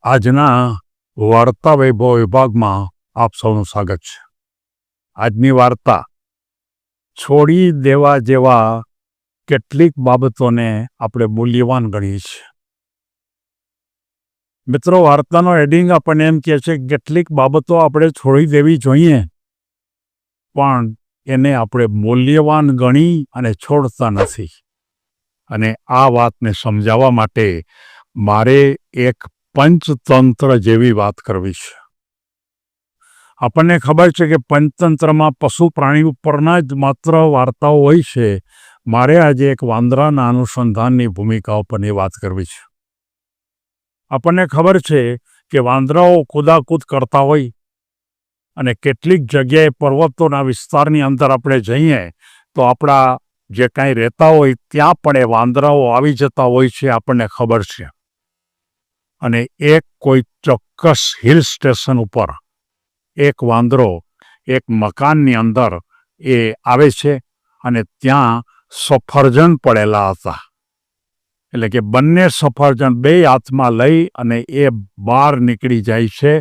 આજના વાર્તા વૈભવ વિભાગમાં આપ સૌનું સ્વાગત છે. આજની વાર્તા છોડી દેવા જેવા કેટલીક બાબતોને આપણે મૂલ્યવાન ગણીએ છીએ. મિત્રો, વાર્તાનો હેડિંગ આપણને એમ કહે છે કે કેટલીક બાબતો આપણે છોડી દેવી જોઈએ, પણ એને આપણે મૂલ્યવાન ગણી અને છોડતા નથી. અને આ વાતને સમજાવવા માટે મારે એક પંચતંત્ર જેવી વાત કરવી છે. આપણને ખબર છે કે પંચતંત્રમાં પશુ પ્રાણી ઉપરના જ માત્ર વાર્તાઓ હોય છે. મારે આજે એક વાંદરાના અનુસંધાનની ભૂમિકા ઉપરની વાત કરવી છે. આપણને ખબર છે કે વાંદરાઓ કૂદાકૂદ કરતા હોય અને કેટલીક જગ્યાએ પર્વતોના વિસ્તારની અંદર આપણે જઈએ તો આપણા જે કાંઈ રહેતા હોય ત્યાં પણ એ વાંદરાઓ આવી જતા હોય છે, આપણને ખબર છે. અને એક કોઈ ચોક્કસ હિલ સ્ટેશન ઉપર એક વાંદરો એક મકાનની અંદર એ આવે છે અને ત્યાં સફરજન પડેલા હતા. એટલે કે બંને સફરજન બે હાથમાં લઈ અને એ બહાર નીકળી જાય છે.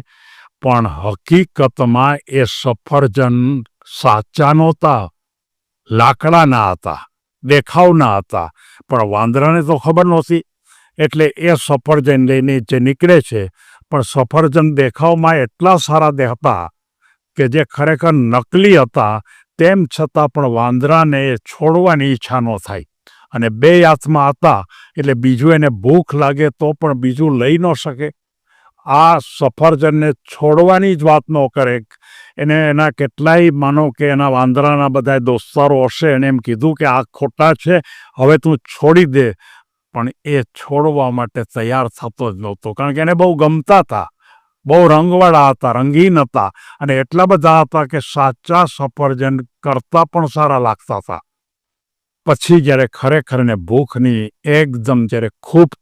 પણ હકીકતમાં એ સફરજન સાચા નહોતા, લાકડાના હતા, દેખાવના હતા. પણ વાંદરાને તો ખબર નહોતી, એટલે એ સફરજન લઈને જે નીકળે છે, પણ સફરજન દેખાવમાં એટલા સારા દેખાતા કે જે ખરેખર નકલી હતા. તેમ છતાં પણ વાંદરાને એ છોડવાની ઈચ્છા ન થાય. અને બે હાથમાં હતા એટલે બીજું એને ભૂખ લાગે તો પણ બીજું લઈ ન શકે. આ સફરજનને છોડવાની જ વાત ન કરે. એને એના કેટલાય માનો કે એના વાંદરાના બધા દોસ્તારો હશે, એને એમ કીધું કે આ ખોટા છે, હવે તું છોડી દે. પણ એ છોડવા માટે તૈયાર થતો જ નહોતો, કારણ કે એને બહુ ગમતા હતા, બહુ રંગવાળા હતા, રંગીન હતા અને એટલા બધા હતા કે સાચા સફરજન કરતાં પણ સારા લાગતા હતા. પછી જ્યારે ખરેખર એને ભૂખની એકદમ જ્યારે ખૂબ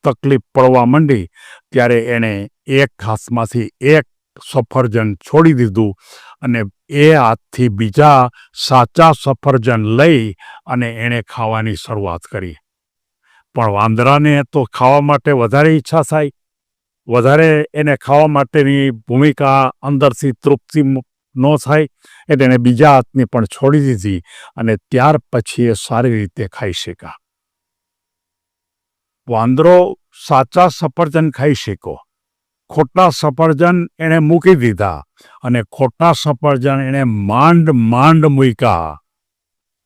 તકલીફ પડવા માંડી ત્યારે એણે એક હાથમાંથી એક સફરજન છોડી દીધું અને એ હાથથી બીજા સાચા સફરજન લઈ અને એણે ખાવાની શરૂઆત કરી. પણ વાંદરાને તો ખાવા માટે વધારે ઈચ્છા થાય, વધારે એને ખાવા માટેની ભૂમિકા અંદરથી તૃપ્તિ ન થાય, એટલે એને બીજા હાથની પણ છોડી દીધી અને ત્યાર પછી એ સારી રીતે ખાઈ શક્યા. વાંદરો સાચા સફરજન ખાઈ શક્યો, ખોટા સફરજન એણે મૂકી દીધા અને ખોટા સફરજન એણે માંડ મૂક્યા.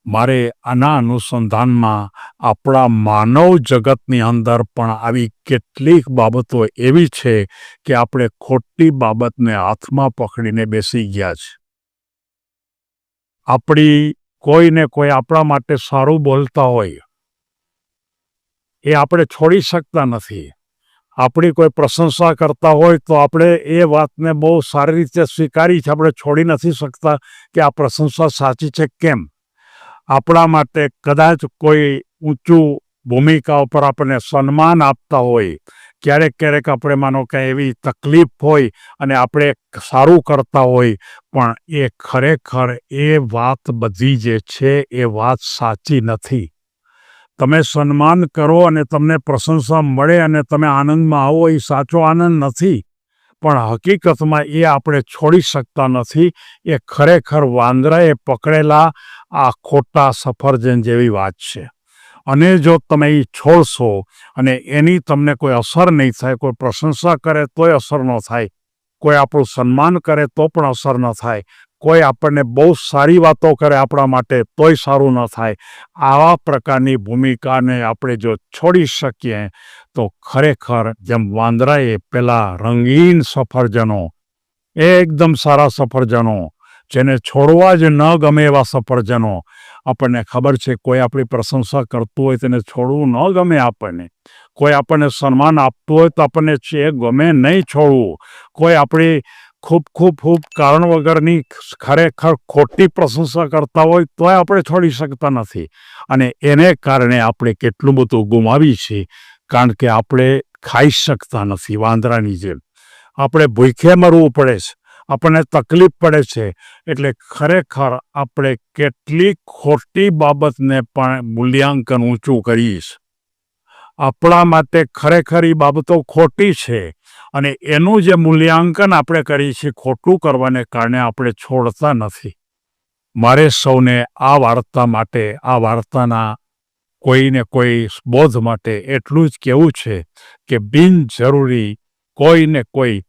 મારે આના અનુસંધાનમાં આપણા માનવ જગતની અંદર પણ આવી કેટલીક બાબતો એવી છે કે આપણે ખોટી બાબતને હાથમાં પકડીને બેસી ગયા છે. આપણી કોઈને કોઈ આપણા માટે સારું બોલતા હોય એ આપણે છોડી શકતા નથી. આપણી કોઈ પ્રશંસા કરતા હોય તો આપણે એ વાતને બહુ સારી રીતે સ્વીકારી છે, આપણે છોડી નથી શકતા કે આ પ્રશંસા સાચી છે કેમ. આપણા માટે કદાચ કોઈ ઊંચું ભૂમિકા ઉપર આપણને સન્માન આપતા હોય, ક્યારેક આપણે માનો કે એવી તકલીફ હોય અને આપણે સારું કરતા હોય, પણ એ ખરેખર એ વાત બધી જે છે એ વાત સાચી નથી. તમે સન્માન કરો અને તમને પ્રશંસા મળે અને તમે આનંદમાં આવો, એ સાચો આનંદ નથી. પણ હકીકતમાં એ આપણે છોડી શકતા નથી. એ ખરેખર વાંદરાએ પકડેલા આ ખોટા સફરજન જેવી વાત છે. અને જો તમે એ છોડશો અને એની તમને કોઈ અસર નહીં થાય, કોઈ પ્રશંસા કરે તોય અસર ન થાય, કોઈ આપણું સન્માન કરે તો પણ અસર ન થાય, કોઈ આપણને બહુ સારી વાતો કરે આપણા માટે તોય સારું ન થાય, આવા પ્રકારની ભૂમિકાને આપણે જો છોડી શકીએ તો ખરેખર જેમ વાંદરાએ પેલા રંગીન સફરજનો, એકદમ સારા સફરજનો, જેને છોડવા જ ન ગમે એવા સફરજનો, આપણને ખબર છે કોઈ આપણી પ્રશંસા કરતું હોય તેને છોડવું ન ગમે, આપણને કોઈ આપણને સન્માન આપતું હોય તો આપણને એ ગમે નહીં છોડવું, કોઈ આપણી ખૂબ કારણ વગરની ખરેખર ખોટી પ્રશંસા કરતા હોય તોય આપણે છોડી શકતા નથી. અને એને કારણે આપણે કેટલું બધું ગુમાવી છે, કારણ કે આપણે ખાઈ શકતા નથી. વાંદરાની જેમ આપણે ભૂખે મરવું પડે છે, આપણને તકલીફ પડે છે. એટલે ખરેખર આપણે કેટલીક ખોટી બાબતને પણ મૂલ્યાંકન ઊંચું કરીશ. આપણા માટે ખરેખર એ બાબતો ખોટી છે અને એનું જે મૂલ્યાંકન આપણે કરીએ છીએ ખોટું કરવાને કારણે આપણે છોડતા નથી. મારે સૌને આ વાર્તા માટે, આ વાર્તાના કોઈને કોઈ બોધ માટે એટલું જ કહેવું છે કે બિનજરૂરી કોઈને કોઈ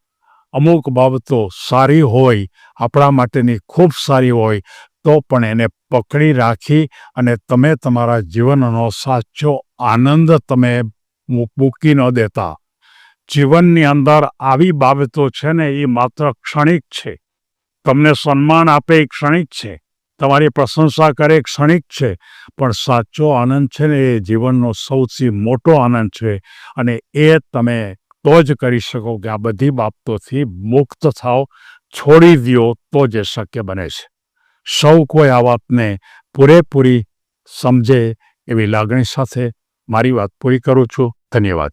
અમુક બાબતો સારી હોય, આપણા માટેની ખૂબ સારી હોય, તો પણ એને પકડી રાખી અને તમે તમારા જીવનનો સાચો આનંદ તમે મૂકી ન દેતા. જીવનની અંદર આવી બાબતો છે ને એ માત્ર ક્ષણિક છે. તમને સન્માન આપે એ ક્ષણિક છે, તમારી પ્રશંસા કરે એ ક્ષણિક છે, પણ સાચો આનંદ છે ને એ જીવનનો સૌથી મોટો આનંદ છે. અને એ તમે તો જ કરી શકો કે આ બધી બાબતોથી મુક્ત થાઓ, છોડી દો, તો જ શક્ય બને છે. સૌ કોઈ આ વાતને પૂરેપૂરી સમજે એવી લાગણી સાથે મારી વાત પૂરી કરું છું. ધન્યવાદ.